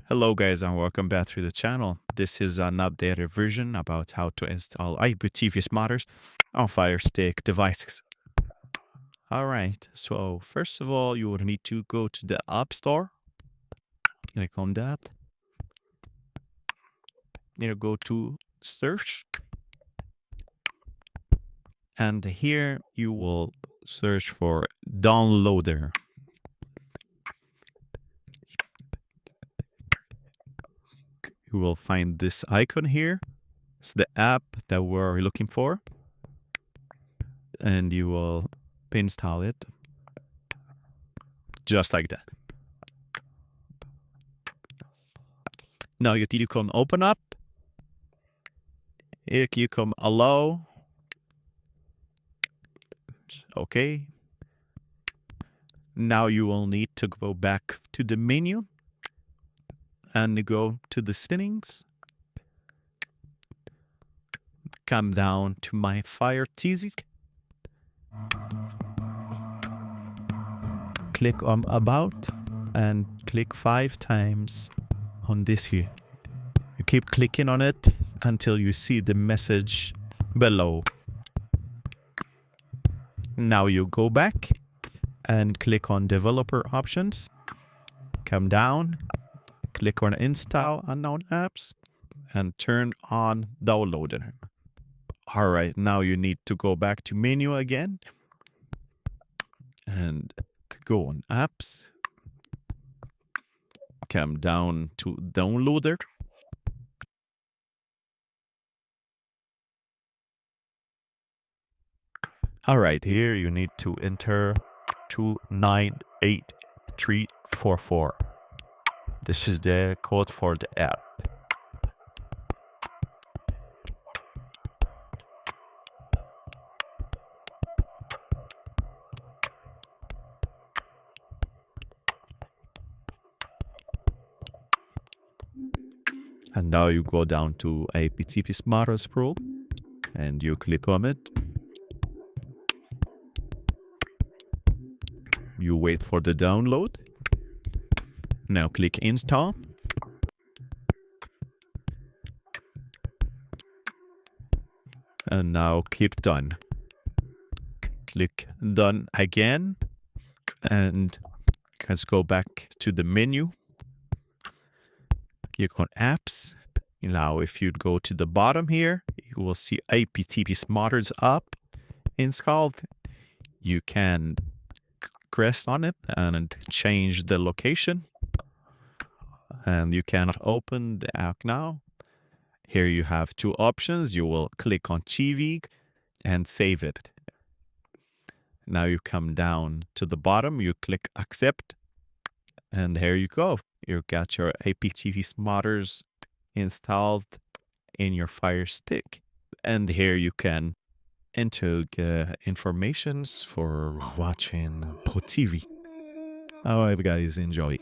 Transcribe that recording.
Hello guys and welcome back to the channel. This is an updated version about how to install IPTV Smarters on FireStick devices. Alright, so first of all you will need to go to the App Store. Click on that. You go to search. And here you will search for downloader. You will find this icon here. It's the app that we're looking for. And you will install it. Just like that. Now you click on open up. Here you come allow. Okay. Now you will need to go back to the menu and go to the settings. Come down to my FireStick. Click on about and click 5 times on this here. You keep clicking on it until you see the message below. Now you go back and click on developer options. Come down, click on install unknown apps and turn on downloader. All right, now you need to go back to menu again and go on apps. Come down to downloader. All right, here you need to enter 298344. This is the code for the app. And now you go down to IPTV Smarters Pro and you click on it. You wait for the download. Now click install. And now click done. Click done again. And let's go back to the menu. Click on apps. Now if you go to the bottom here, you will see IPTV Smarters app installed. You can press on it and change the location. And you cannot open the app now. Here you have 2 options. You will click on TV and save it. Now you come down to the bottom, you click accept, and here you go. You got your IPTV Smarters installed in your FireStick. And here you can enter informations for watching TV. Alright guys, enjoy.